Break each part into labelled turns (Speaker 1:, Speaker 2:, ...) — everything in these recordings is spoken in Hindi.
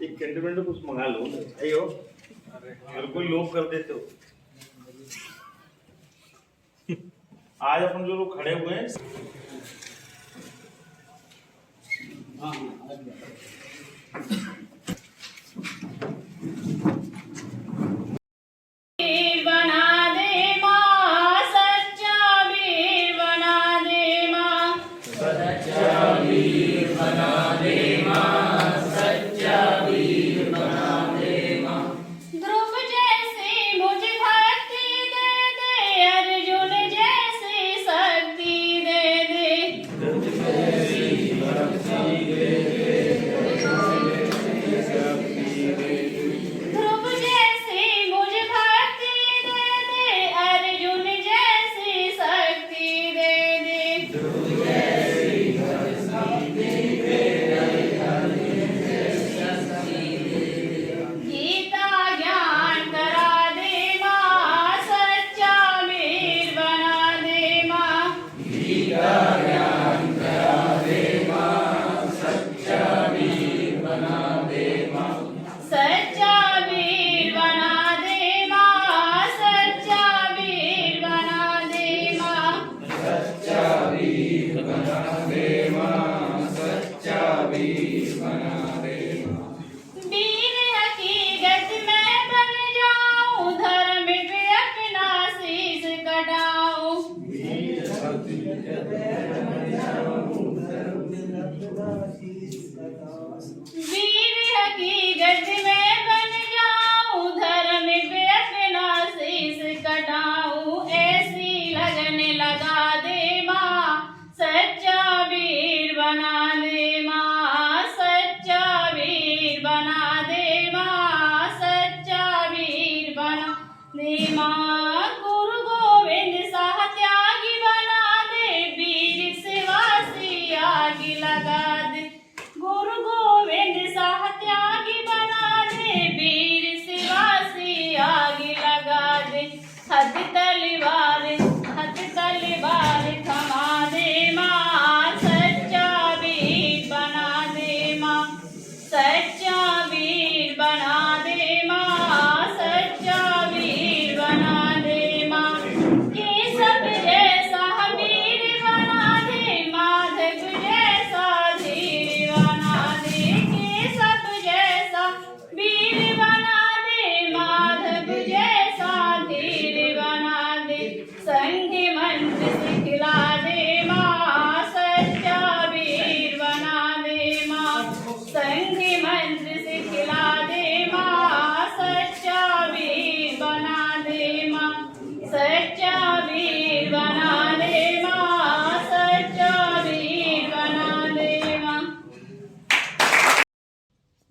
Speaker 1: एक कैंटोनमेंट कुछ मंगा लो अयो बिल्कुल लोग कर देते हो। आज अपन जो लोग खड़े हुए हैं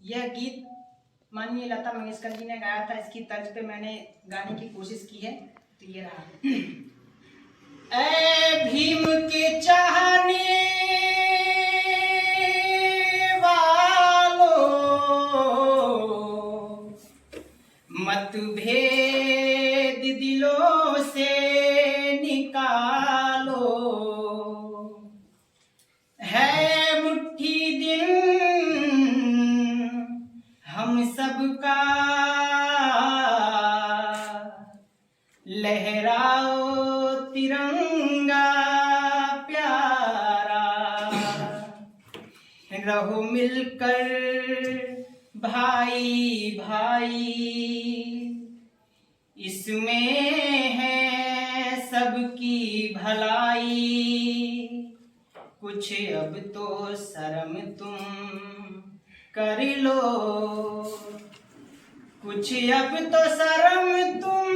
Speaker 2: यह गीत माननीय लता मंगेशकर जी ने गाया था। इसकी तर्ज पे मैंने गाने की कोशिश की है, तो ये रहा। ऐ भीम के चाहने वालों, मतभेद दिलों से निकालो। है मुट्ठी दिन हम सबका, लहराओ तिरंगा प्यारा। रहो मिलकर भाई भाई, इसमें है सबकी भलाई। कुछ अब तो शर्म तुम कर लो, कुछ अब तो शर्म तुम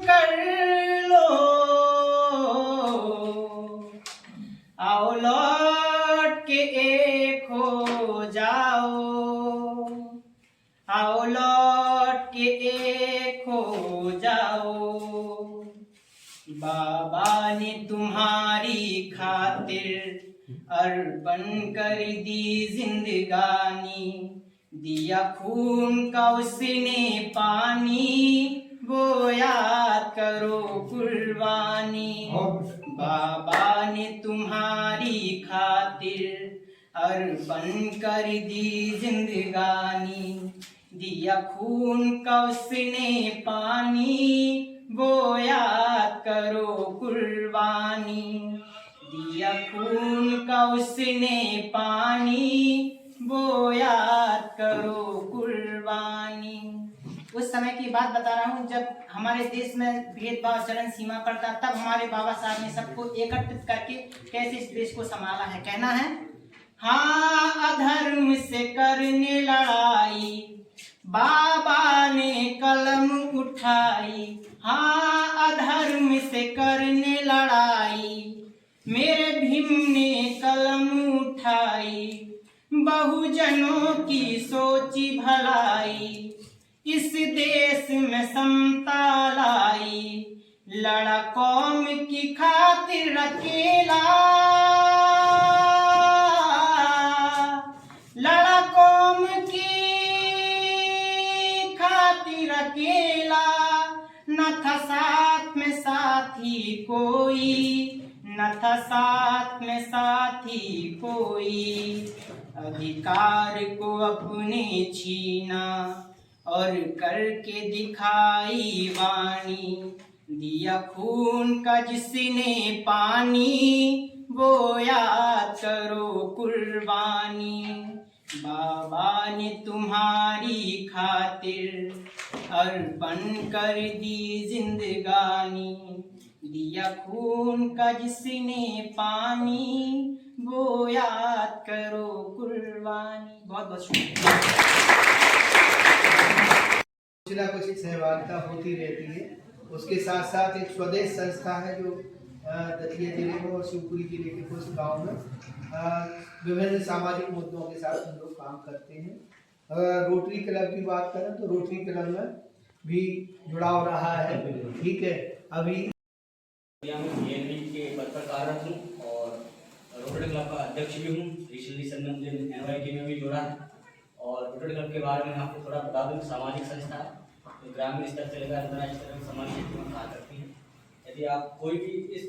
Speaker 2: कर लो। आओ लौट के एक हो जाओ, आओ लौट के एक हो जाओ। बाबा ने तुम्हारी खातिर अर्पण कर दी जिंदगानी, दिया खून का उसने पानी, वो याद करो कुर्बानी। बाबा ने तुम्हारी खातिर अर्पण कर दी जिंदगानी, दिया खून का उसने पानी, वो याद करो कुर्बानी। दिया खून का उसने पानी, वो याद करो कुर्बानी। उस समय की बात बता रहा हूँ जब हमारे देश में भेदभाव चरण सीमा पर था, तब हमारे बाबा साहब ने सबको एकत्रित करके कैसे इस देश को संभाला है। कहना है, हाँ अधर्म से करने लड़ाई, बाबा ने कलम उठाई। हाँ अधर्म से करने लड़ाई, मेरे भीम ने कलम उठाई। बहुजनों की सोची भलाई, इस देश में समता लाई। लड़ा कौम की खातिर अकेला, लड़ा कौम की खातिर अकेला। न था साथ में साथी कोई, न था साथ में साथी कोई। अधिकार को अपने छीना और करके दिखाई वाणी। दिया खून का जिसने पानी, वो याद करो कुर्बानी। बाबा ने तुम्हारी खातिर अर्पण कर दी जिंदगानी। दिया खून का जिसने पानी, वो याद करो कुर्बानी। बहुत बहुत शुक्रिया।
Speaker 3: कुछ सहभागिता होती रहती है। उसके साथ साथ एक स्वदेश संस्था है जो दतिया जिले में और शिवपुरी जिले के कुछ गाँव में विभिन्न सामाजिक मुद्दों के साथ हम लोग काम करते हैं। रोटरी क्लब की बात करें तो रोटरी क्लब में भी जुड़ाव रहा है। ठीक है, अभी
Speaker 4: के पद पर कार्यरत हूँ और रोटरी क्लब का अध्यक्ष भी हूँ। रिसेंटली संगम दिन NYK में भी जुड़ा है। और रोटरी क्लब के बारे में आपको थोड़ा बता दूँ, सामाजिक संस्था है तो ग्रामीण स्तर से लेकर अंतर्राष्ट्रीय स्तर तक समाज क्षेत्र में कार्य करती है। यदि आप कोई भी इस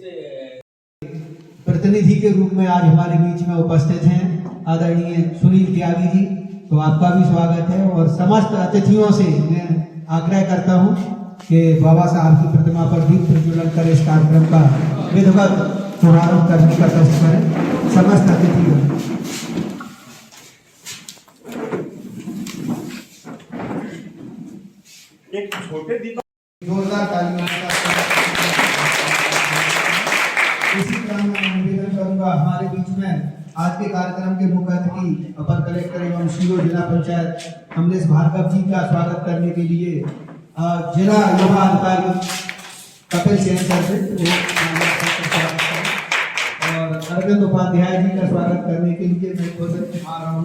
Speaker 3: प्रतिनिधि के रूप में आज हमारे बीच में उपस्थित हैं आदरणीय सुनील त्यागी जी, तो आपका भी स्वागत है। और समस्त अतिथियों से मैं आग्रह करता हूं कि बाबा साहब की प्रतिमा पर दीप प्रज्वलन कर इस कार्यक्रम का विधिवत शुभारंभ करने का कष्ट करें समस्त अतिथियों।
Speaker 1: एक छोटे दीपक
Speaker 3: जोरदार तालियों इसी क्रम में निवेदन करूंगा हमारे बीच में आज के कार्यक्रम के मुख्य अतिथि अपर कलेक्टर एवं सीओ जिला पंचायत कमलेश भार्गव जी का स्वागत करने के लिए जिला युवा अधिकारी कपिल सेन सर और अरविंद उपाध्याय जी का स्वागत करने के लिए मैं खुद आ रहा हूँ।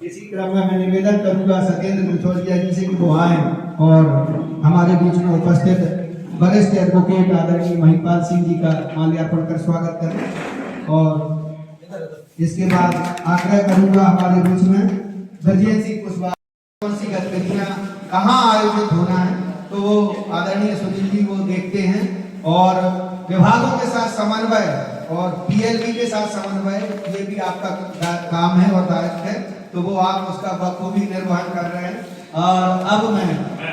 Speaker 3: इसी क्रम में मैं निवेदन करूंगा सत्येंद्र मिथोलिया जी से कि वो आए और हमारे बीच में उपस्थित वरिष्ठ एडवोकेट आदरणीय महिपाल सिंह जी का माल्यार्पण कर स्वागत करें। और इसके बाद आग्रह करूंगा हमारे बीच में ब्रजेश सिंह कुशवाहा कौन सी गतिविधियां कहाँ आयोजित होना है तो वो आदरणीय सुनील जी वो देखते हैं। और विभागों के साथ समन्वय और PLB के साथ समन्वय ये भी आपका काम है और दायित्व है, तो वो आप उसका बखूबी निर्वहन कर रहे हैं। और अब मैं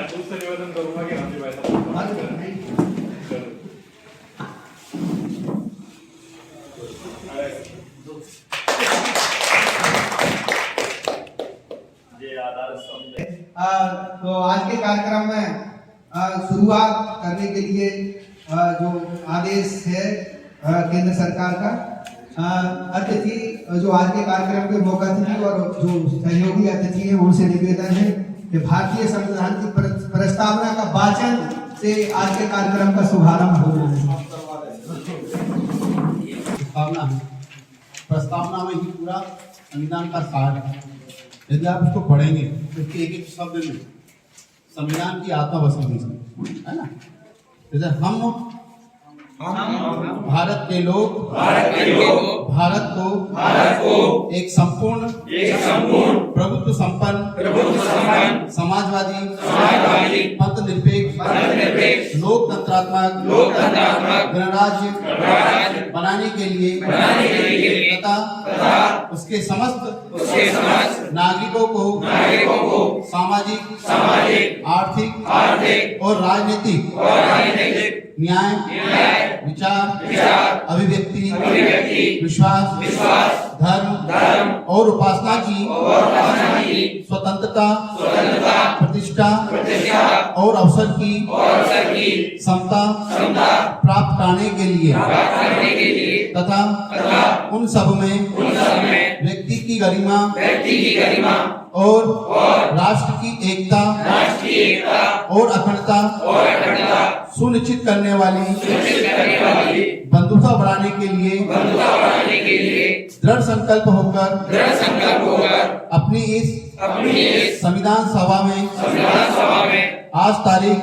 Speaker 5: उससे निवेदन करूंगा कि हम
Speaker 3: तो आज के कार्यक्रम में शुरुआत करने के लिए जो आदेश है केंद्र सरकार का, अतिथि जो आज के कार्यक्रम के मुख्य अतिथि और जो सहयोगी अतिथि हैं उनसे निवेदन है कि भारतीय संविधान की प्रस्तावना का वाचन से आज के कार्यक्रम का शुभारंभ हो जाए।
Speaker 6: प्रस्तावना में ही पूरा संविधान का सार है। यदि आप उसको पढ़ेंगे तो एक एक शब्द में संविधान की आत्मा बसी हुई है ना। जैसे हम भारत के लोग भारत को एक संपूर्ण प्रभुत्व संपन्न समाजवादी पंथ निरपेक्ष लोकतंत्रात्मक गणराज्य बनाने के लिए तथा उसके समस्त नागरिकों को सामाजिक आर्थिक और राजनीतिक न्याय विचार अभिव्यक्ति विश्वास धर्म और उपासना की स्वतंत्रता प्रतिष्ठा और अवसर की समता प्राप्त कराने के लिए तथा उन सब में व्यक्ति की गरिमा और राष्ट्र की एकता और अखंडता सुनिश्चित करने वाली बंधुता बढ़ाने के लिए दृढ़ संकल्प होकर अपनी इस संविधान सभा में आज तारीख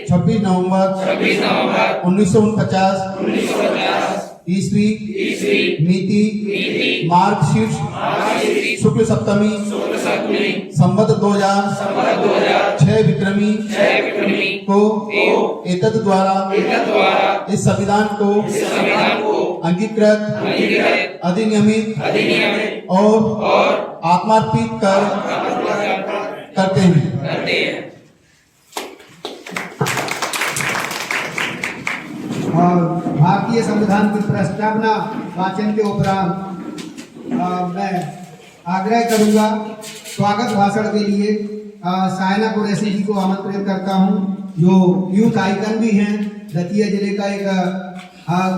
Speaker 6: 26 नवंबर 1949 ईस्वी मिति मार्गशीर्ष शुक्ल सप्तमी संवत 2006 विक्रमी को एतद द्वारा इस संविधान को अंगीकृत अधिनियमित और आत्मार्पित करते हैं।
Speaker 3: और भारतीय संविधान की प्रस्तावना वाचन के उपरांत मैं आग्रह करूंगा स्वागत भाषण के लिए सायना कुरैशी जी को आमंत्रित करता हूं, जो यूथ आइकन भी हैं, दतिया जिले का एक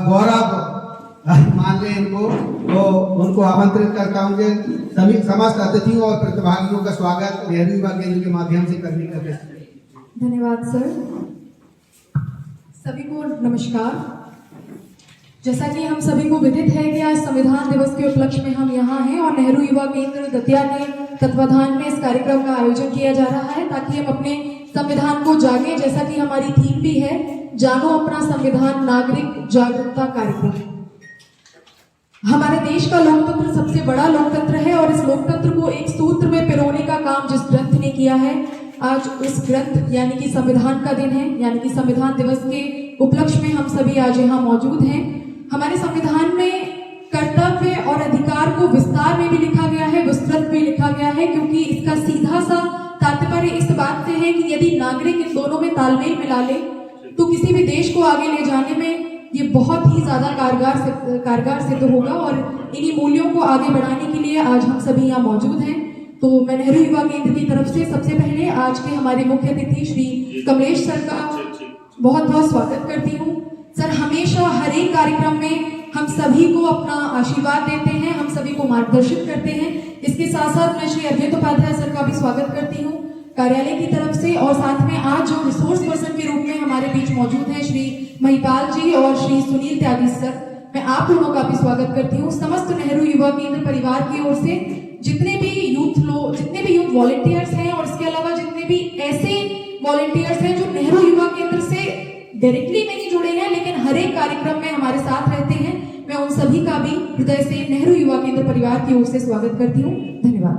Speaker 3: गौरव मान लें इनको, तो उनको आमंत्रित करता हूं कि सभी समस्त अतिथियों और प्रतिभागियों का स्वागत नेहरू युवा केंद्र के माध्यम से करने का प्रयास।
Speaker 7: धन्यवाद सर। सभी को नमस्कार। जैसा कि हम सभी को विदित है कि आज संविधान दिवस के उपलक्ष्य में हम यहाँ हैं और नेहरू युवा केंद्र दतिया के तत्वाधान में इस कार्यक्रम का आयोजन किया जा रहा है ताकि हम अपने संविधान को जागे, जैसा कि हमारी थीम भी है, जानो अपना संविधान नागरिक जागरूकता कार्यक्रम। हमारे देश का लोकतंत्र सबसे बड़ा लोकतंत्र है और इस लोकतंत्र को एक सूत्र में पिरोने का काम जिस ग्रंथ ने किया है, आज उस ग्रंथ यानी कि संविधान का दिन है, यानी कि संविधान दिवस के उपलक्ष्य में हम सभी आज यहाँ मौजूद हैं। हमारे संविधान में कर्तव्य और अधिकार को विस्तार में भी लिखा गया है, विस्तृत भी लिखा गया है, क्योंकि इसका सीधा सा तात्पर्य इस बात से है कि यदि नागरिक इन दोनों में तालमेल मिला ले तो किसी भी देश को आगे ले जाने में ये बहुत ही ज्यादा कारगर सिद्ध होगा। और इन्हीं मूल्यों को आगे बढ़ाने के लिए आज हम सभी यहाँ मौजूद हैं। तो मैं नेहरू युवा केंद्र की तरफ से सबसे पहले आज के हमारे मुख्य अतिथि श्री कमलेश सर का बहुत बहुत स्वागत करती हूँ। सर हमेशा हर एक कार्यक्रम में हम सभी को अपना आशीर्वाद देते हैं, हम सभी को मार्गदर्शित करते हैं। इसके साथ साथ मैं श्री अद्वैत उपाध्याय सर का भी स्वागत करती हूँ कार्यालय की तरफ से, और साथ में आज जो रिसोर्स पर्सन के रूप में हमारे बीच मौजूद हैं श्री महिपाल जी और श्री सुनील त्यागी सर, मैं आप लोगों का भी स्वागत करती हूँ। समस्त नेहरू युवा केंद्र परिवार की ओर से जितने भी यूथ वॉलंटियर्स हैं और इसके अलावा जितने भी ऐसे वॉलंटियर्स हैं जो नेहरू युवा केंद्र से डायरेक्टली नहीं जुड़े हैं लेकिन हर एक कार्यक्रम में हमारे साथ रहते हैं, मैं उन सभी का भी हृदय से नेहरू युवा केंद्र परिवार की ओर से स्वागत करती हूँ। धन्यवाद।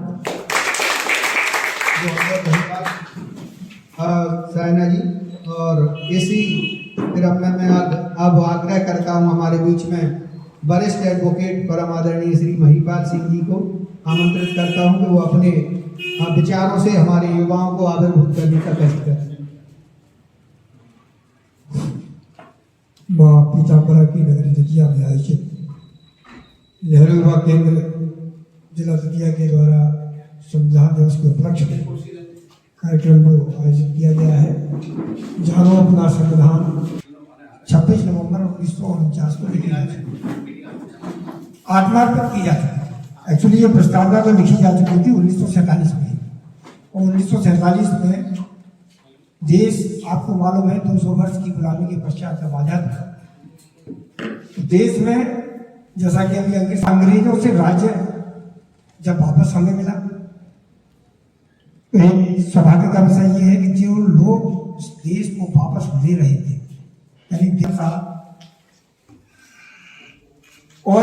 Speaker 3: सायना जी, और इसी क्रम में मैं अब आग्रह करता हूँ हमारे बीच में वरिष्ठ एडवोकेट परम आदरणीय श्री महिपाल सिंह जी को आमंत्रित करता हूँ कि वो अपने विचारों से हमारे युवाओं को आविर्भूत करने का कष्ट करें।
Speaker 8: माँ पीताम्बरा की नगरी दतिया में आयोजित नेहरू युवा केंद्र जिला दतिया के द्वारा संविधान दिवस के उपलक्ष्य में कार्यक्रम को आयोजित किया गया है। जानो अपना संविधान 26 नवंबर 1949 को लिखी जा चुकी, आत्मार्पण की जा चुकी। एक्चुअली ये प्रस्तावना तो लिखी जा चुकी थी 1947 में, और 1947 में देश आपको मालूम है 200 वर्ष की गुलामी के पश्चात जब आजाद था, तो देश में जैसा कि अभी अंग्रेजों से राज्य जब वापस हमें मिला, तो सौभाग्य का विषय ये है कि जो लोग उस देश को वापस ले रहे थे, यानी देश का और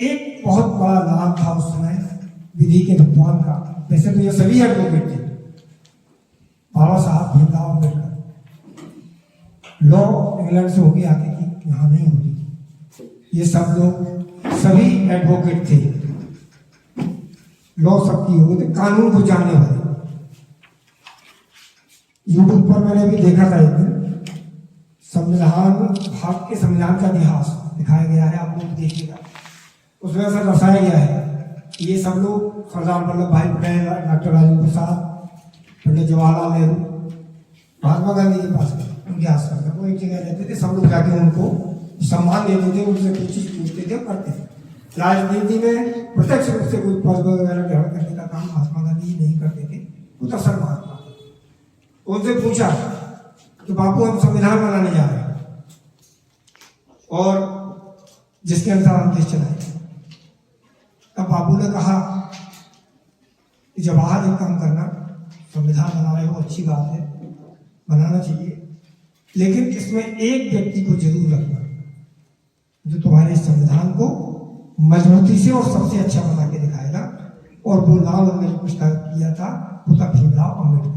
Speaker 8: एक बहुत बड़ा नाम था उस समय विधि के विद्वान का। वैसे तो ये सभी एडवोकेट थे, बाबा साहब भीमराव अम्बेडकर। लॉ इंग्लैंड से होके आती थी, यहाँ नहीं होती थी। ये सब लोग सभी एडवोकेट थे, लॉ सबकी हो थे, कानून को जानने वाले। यूट्यूब पर मैंने भी देखा था एक दिन, संविधान, भारत के संविधान का इतिहास दिखाया गया है, आप लोग देखिएगा। उसमें ऐसा दर्शाया गया है कि ये सब लोग सरदार वल्लभ भाई पटेल, डॉक्टर राजेंद्र प्रसाद, पंडित जवाहरलाल नेहरू, महात्मा गांधी के पास गए, उनके आश्रम में वो एक जगह रहते थे। सब लोग जाके उनको सम्मान देते थे, उनसे कुछ चीज पूछते थे, करते थे। राजनीति में प्रत्यक्ष रूप से कोई पद वगैरह ग्रहण करने का काम महात्मा गांधी नहीं करते थे, वो तो असर महात्मा। उनसे पूछा कि बापू हम संविधान बनाने जा रहे हैं और जिसके अनुसार हम देश चलाएंगे। तब बापू ने कहा कि जब आज एक काम करना, संविधान बना रहे हो, अच्छी बात है, बनाना चाहिए, लेकिन इसमें एक व्यक्ति को जरूर रखना जो तुम्हारे संविधान को मजबूती से और सबसे अच्छा बना के दिखाएगा। और वो नाम उन्होंने जो प्रस्तावित किया था वो था भीमराव अम्बेडकर।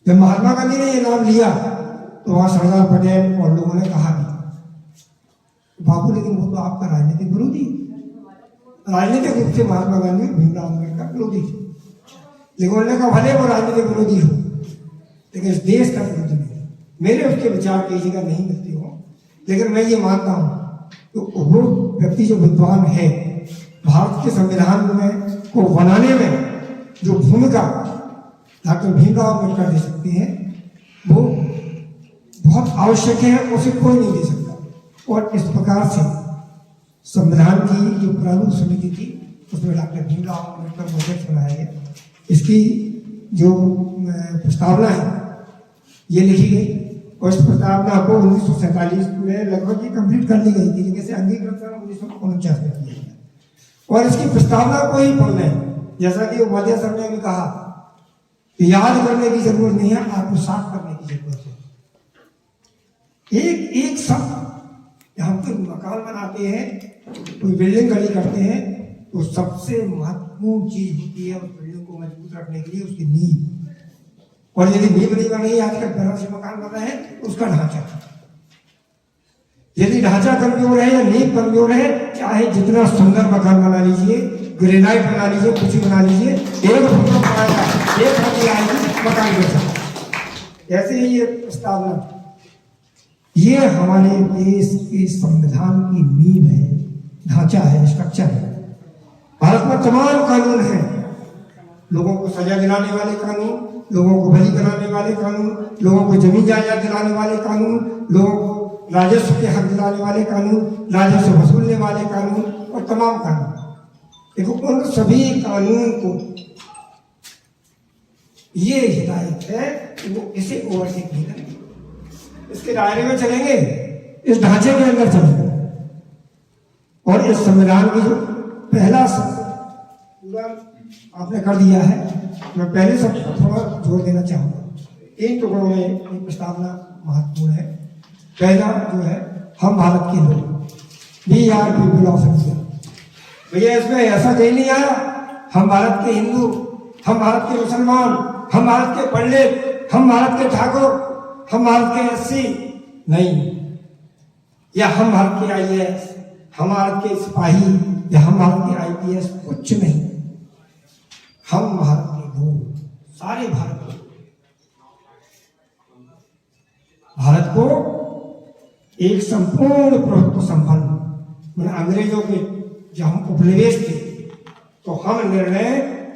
Speaker 8: जब महात्मा गांधी ने ये नाम लिया तो वहां सरदार पटेल और लोगों ने कहा कि बाबू लेकिन वो तो आपका राजनीतिक विरोधी, राजनीतिक रूप से महात्मा गांधी भीमराव अम्बेडकर विरोधी थे। लेकिन उन्होंने कहा भले वो राजनीतिक विरोधी हो लेकिन इस देश का विरोधी नहीं। मेरे उसके विचार कई जगह नहीं मिलते हो, लेकिन मैं ये मानता हूँ तो वो व्यक्ति जो विद्वान है, भारत के संविधान में को बनाने में जो भूमिका डॉक्टर भीमराव अम्बेडकर दे सकते हैं वो बहुत आवश्यक है, उसे कोई नहीं दे सकता। और इस प्रकार से संविधान की जो प्रारूप समिति थी उसमें डॉक्टर भीमराव अम्बेडकर को अध्यक्ष बनाया गया। इसकी जो प्रस्तावना है ये लिखी गई और इस प्रस्तावना को 1947 में लगभग ये कंप्लीट कर ली गई थी, लेकिन इसे अंगीकृत 1949 में किया गया। और इसकी प्रस्तावना को ही पढ़ लें, जैसा कि उपाध्याय सर ने भी कहा, याद करने की जरूरत नहीं है, आत्मसात करने की जरूरत है। एक एक शब्द, हम कोई मकान बनाते हैं, कोई बिल्डिंग खड़ी करते हैं तो सबसे महत्वपूर्ण चीज होती है उस बिल्डिंग को मजबूत रखने के लिए उसकी नींव। और यदि नींव नहीं बनी, आजकल तरह से मकान बना है उसका ढांचा, यदि ढांचा कमजोर है या नींव कमजोर है, चाहे जितना सुंदर मकान बना लीजिए, ग्रेनाइट बना लीजिए, कुछ बना लीजिए, एक भूकंप आएगा, एक आंधी आएगी, मकान गिर जाएगा। ऐसे ही ये प्रस्तावना, ये हमारे देश के संविधान की नींव है, ढांचा है, स्ट्रक्चर है। भारत में तमाम कानून हैं, लोगों को सजा दिलाने वाले कानून, लोगों को बलि कराने वाले कानून, लोगों को जमीन जायदाद दिलाने वाले कानून, लोगों को राजस्व के हक दिलाने वाले कानून, राजस्व वसूलने वाले कानून और तमाम कानून। देखो उन सभी कानून को ये हिदायत है कि वो इसे ओवरटेक नहीं करेंगे, इसके दायरे में चलेंगे, इस ढांचे के अंदर चलेंगे। और इस संविधान की जो पहला पूरा आपने कर दिया है, मैं पहले सब थोड़ा जोर देना चाहूंगा। इन टुकड़ों में ये प्रस्तावना महत्वपूर्ण है। पहला जो है, हम भारत के लोग, we are people of India. भैया इसमें ऐसा कहीं नहीं आया हम भारत के हिंदू, हम भारत के मुसलमान, हम भारत के पंडित, हम भारत के ठाकुर, हम भारत के एससी, नहीं, या हम भारत के आईएएस, हम भारत के सिपाही, या हम भारत के आईपीएस, कुछ नहीं। हम भारत के लोग, सारे भारत के, भारत को एक संपूर्ण प्रभुत्व संपन्न, अंग्रेजों के जब हम उपनिवेश थे तो हम निर्णय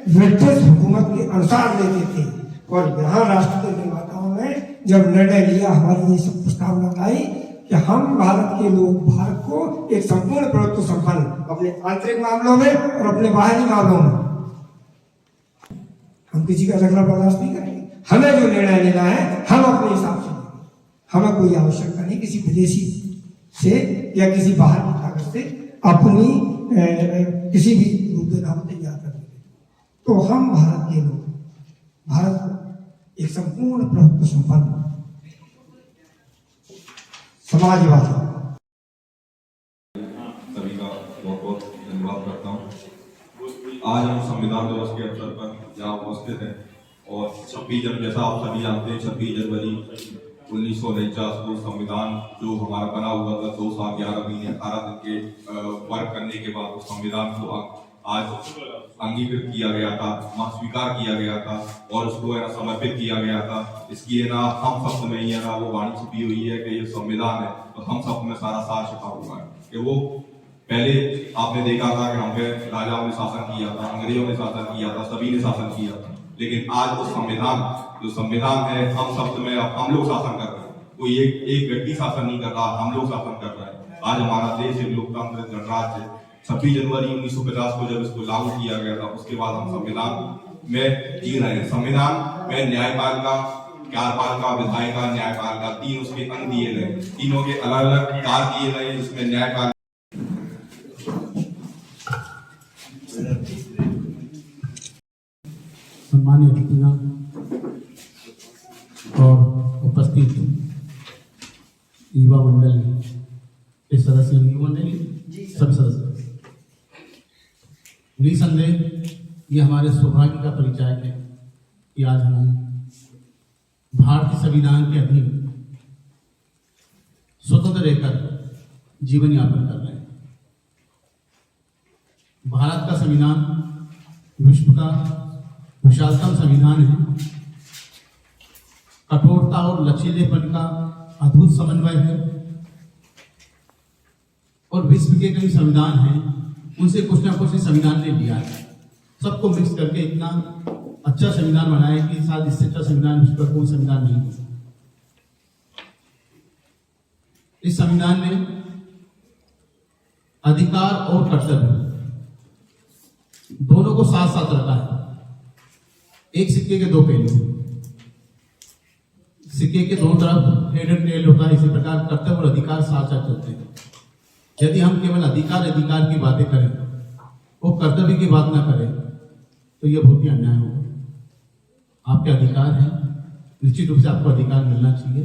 Speaker 8: ब्रिटिश हुकूमत के अनुसार लेते थे। और यहाँ राष्ट्र के निर्माताओं ने जब निर्णय लिया, हमारी ये सब प्रस्तावना लाई कि हम भारत के लोग भारत को एक संपूर्ण प्रभुत्व संपन्न, अपने आंतरिक मामलों में और अपने बाहरी मामलों में, हम किसी का झगड़ा बर्दाश्त नहीं करेंगे। हमें जो निर्णय लेना है हम अपने हिसाब से लेंगे, हमें कोई आवश्यकता नहीं किसी विदेशी से या किसी बाहर की ताकत से अपनी किसी भी रूप में नाम तैयार करने के। तो हम भारत के लोग, भारत को एक संपूर्ण प्रभुत्व संपन्न समाजवादी
Speaker 9: उपस्थित है। और 26 जनवरी, जैसा आप सभी जानते हैं, 26 जनवरी 1949 को संविधान जो हमारा बना हुआ था 2 साल 11 महीने 18 दिन के वर्क करने के बाद उस संविधान को आज अंगीकृत किया गया था, स्वीकार किया गया था और उसको है ना समर्पित किया गया था। इसकी है ना हम शब्द में ही है ना वो वाणी छुपी हुई है कि ये संविधान है, तो हम शब्द में सारा सार छिपा हुआ है कि वो पहले आपने देखा था कि हम पे राजाओं ने शासन किया था, अंग्रेजों ने शासन किया था, सभी ने शासन किया था, लेकिन आज वो संविधान जो संविधान है हम शब्द में अब हम लोग शासन कर रहे हैं। कोई एक व्यक्ति शासन नहीं कर रहा, हम लोग शासन कर रहे हैं। आज हमारा देश एक लोकतंत्र गणराज्य है। 26 जनवरी 1950 को जब इसको लागू किया गया था उसके बाद हम संविधान में जी रहे हैं। संविधान में न्यायपालिका, कार्यपालिका, विधायिका, न्यायपालिका 3 उसके अंग दिए गए, तीनों के अलग अलग कार्य दिए गए, जिसमें न्यायपालिका
Speaker 6: सम्मानित अतिथियां और उपस्थित युवा मंडल के सदस्य, युवा मंडल सभी सदस्य, निसंदेह ये हमारे सौभाग्य का परिचायक है कि आज हम भारतीय संविधान के अधीन स्वतंत्र रहकर जीवन यापन कर रहे हैं। भारत का संविधान विश्व का विशालतम संविधान है। कठोरता और लचीलेपन का अद्भुत समन्वय है और विश्व के कई संविधान हैं, उनसे कुछ ना कुछ संविधान ने लिया है। सबको मिक्स करके इतना अच्छा संविधान बनाया कि शायद इससे अच्छा संविधान विश्व का कोई संविधान नहीं हो। इस संविधान में अधिकार और कर्तव्य दोनों को साथ साथ रखा है। एक सिक्के के दो पहलू, सिक्के के दोनों तरफ हेड एंड टेल होता है, इसी प्रकार कर्तव्य और अधिकार साथ साथ चलते हैं। यदि हम केवल अधिकार की बातें करें, वो कर्तव्य की बात ना करें, तो यह बहुत ही अन्याय होगा। आपके अधिकार हैं, निश्चित रूप से आपको अधिकार मिलना चाहिए,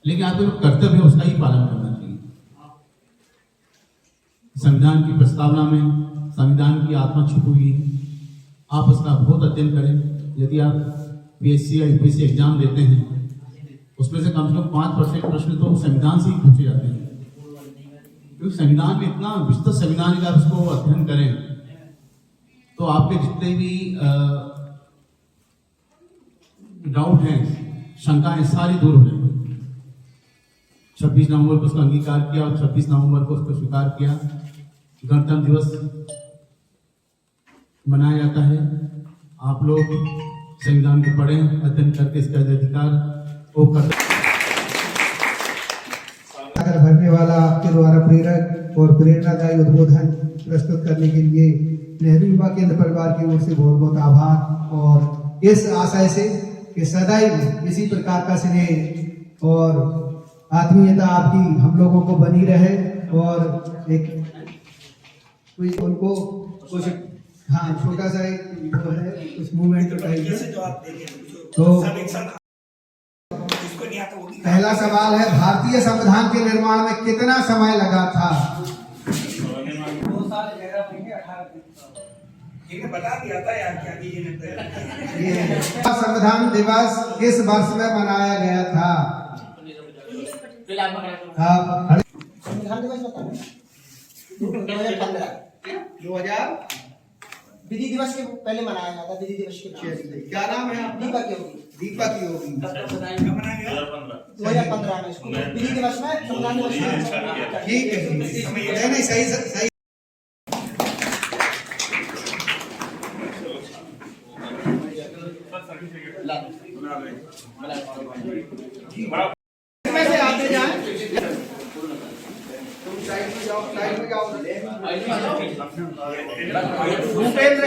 Speaker 6: लेकिन आपको जो कर्तव्य है उसका ही पालन करना चाहिए। संविधान की प्रस्तावना में संविधान की आत्मा छुपी हुई है, आप उसका बहुत अध्ययन करें। यदि आप पीएससी या यूपीएससी एग्जाम देते हैं, उसमें से कम 5% प्रश्न तो संविधान से ही पूछे जाते हैं, क्योंकि संविधान में इतना विस्तृत संविधान का आप इसको अध्ययन करें तो आपके जितने भी डाउट हैं, शंकाएं सारी दूर हो जाएंगी। 26 नवंबर को उसका अंगीकार किया और 26 नवंबर को उसको स्वीकार किया। गणतंत्र दिवस मनाया जाता है। आप लोग संविधान को पढ़ें, अध्ययन करके इसका अधिकार वो कर
Speaker 3: भरने वाला आपके द्वारा प्रेरक और प्रेरणादायी उद्बोधन प्रस्तुत करने के लिए नेहरू युवा केंद्र परिवार की ओर से बहुत बहुत आभार, और इस आशय से कि सदैव इसी प्रकार का स्नेह और आत्मीयता आपकी हम लोगों को बनी रहे और एक कोई उनको कुछ छोटा सा एक वो है कुछ मूवमेंट तो पहला सवाल है, भारतीय संविधान के निर्माण में कितना समय लगा था?
Speaker 2: 2 साल 11 महीने 18 दिन।
Speaker 1: बता दिया था यार, क्या कीजिए।
Speaker 3: संविधान दिवस किस वर्ष में मनाया गया था?
Speaker 2: संविधान दिवस बताओ। 2015 विधि दिवस के पहले मनाया जाता है। विधि दिवस के
Speaker 3: क्या नाम है आपका?
Speaker 2: दीपक योगी।
Speaker 3: दीपक योगी।
Speaker 2: 2015 में इसको विधि दिवस में संविधान दिवस।
Speaker 3: ठीक है, नहीं सही सही।
Speaker 2: से आते जाए
Speaker 3: भूपेंद्र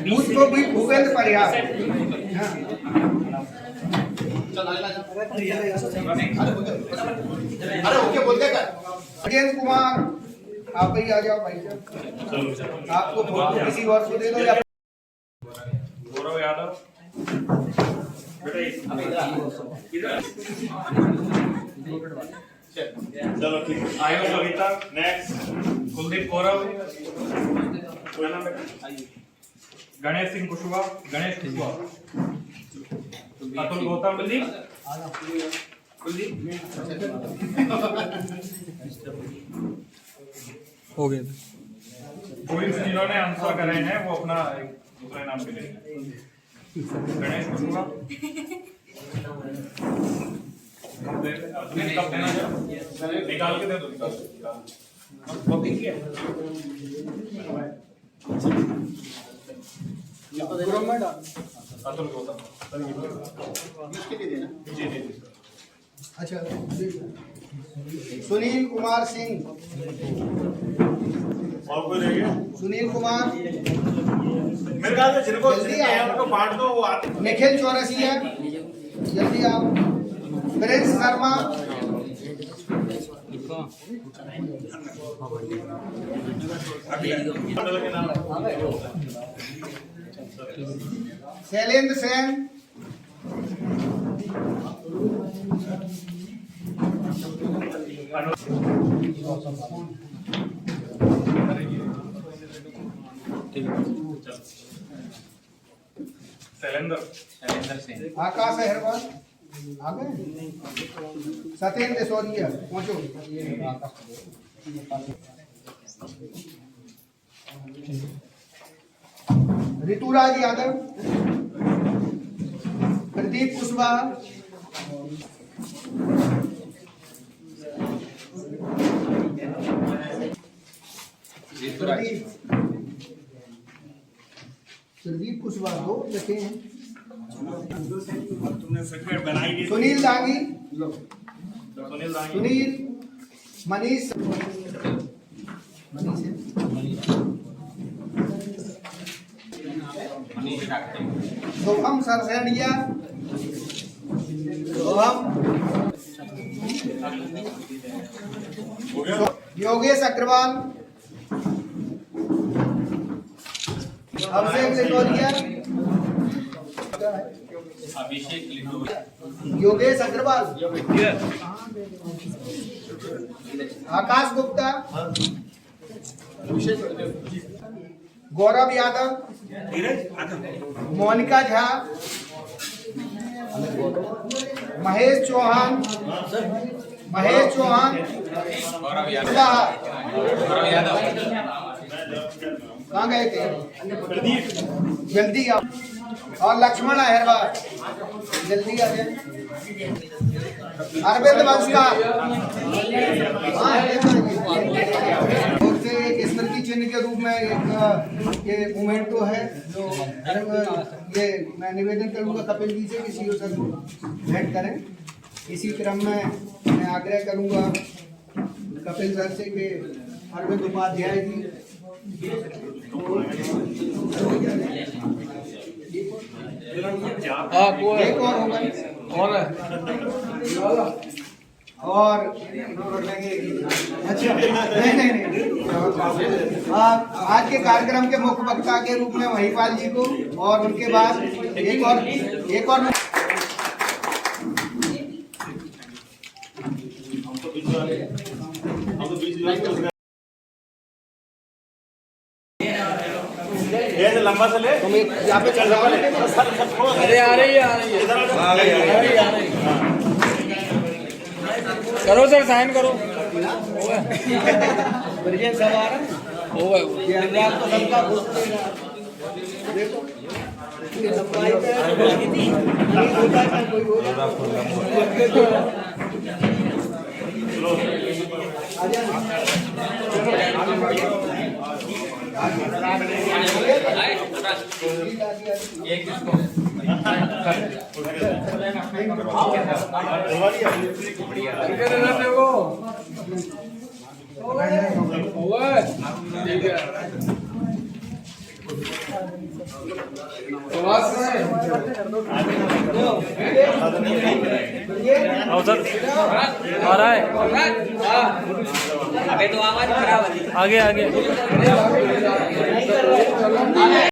Speaker 3: मुझको भी भूपेंद्र प्रयास
Speaker 2: अरे ओके बोलते कर।
Speaker 3: राजेंद्र कुमार आप ही आ जाओ भाई साहब, आपको फोटो किसी और को दे दो या
Speaker 5: गौरव यादव
Speaker 1: चलो ठीक है।
Speaker 5: आयुष ललिता, नेक्स्ट कुलदीप गौरव, कोई नाम बेटा गणेश सिंह कुशवाहा, गणेश कुशवाहा, अतुल गौतम,
Speaker 10: हो गया।
Speaker 5: कोई जिन्होंने आंसर करे हैं वो अपना दूसरे नाम पे लेंगे। गणेश कुशवाहा, कब देना है? निकाल के दे दो, निकाल। अतुल गौतम, जी।
Speaker 3: अच्छा, सुनील कुमार सिंह,
Speaker 1: और कोई रह गया?
Speaker 3: सुनील कुमार,
Speaker 1: मेरे ख्याल से जिनको उनको बांट दो वो आते।
Speaker 3: निखिल चौरसिया, जल्दी आओ। प्रिंस शर्मा, शैलेंद्र सेन,
Speaker 5: शैलेंद्र सिंह,
Speaker 3: आकाश अहरवाल, आ गए। सत्येंद्र सौरिया, पहुंचो। ऋतुराज यादव, प्रदीप कुशवाहा, प्रदीप कुशवाहा दो लिखे हैं।
Speaker 1: तुमने सेक्रेट बनाई थी।
Speaker 3: सुनील दांगी,
Speaker 5: सुनील दांगी,
Speaker 3: सुनील, मनीष, सोहम सरसेडिया, योगेश अग्रवाल, अभिषेक लिटोरिया, योगेश अग्रवाल, आकाश गुप्ता, गौरव यादव, मोनिका झा, महेश चौहान, कहाँ गए थे? जल्दी आओ। और लक्ष्मण अहरवाल, जल्दी आ जाए। अरविंद वंशकार, एक स्मृति चिन्ह के रूप में एक ये मोमेंटो है जो ये मैं निवेदन करूंगा कपिल जी से कि सीओ सर को भेंट करें। इसी क्रम में मैं आग्रह करूंगा कपिल सर से कि अरविंद उपाध्याय जी एक और होगा और अच्छा नहीं आज के कार्यक्रम के मुख्य वक्ता के रूप में महिपाल जी को और उनके बाद एक और
Speaker 1: ये लंबा चले
Speaker 3: तुम एक यहाँ पे चल रहा है।
Speaker 10: अरे आ रही है करो सर, साइन करो।
Speaker 3: बढ़िया सब आ रहा है। ये अनुराग तो सबका घुस देगा। देखो ये सफाई पे नहीं होता है कोई होगा।
Speaker 10: आ रहा है
Speaker 2: अबे तो आवाज खराब है।
Speaker 10: आगे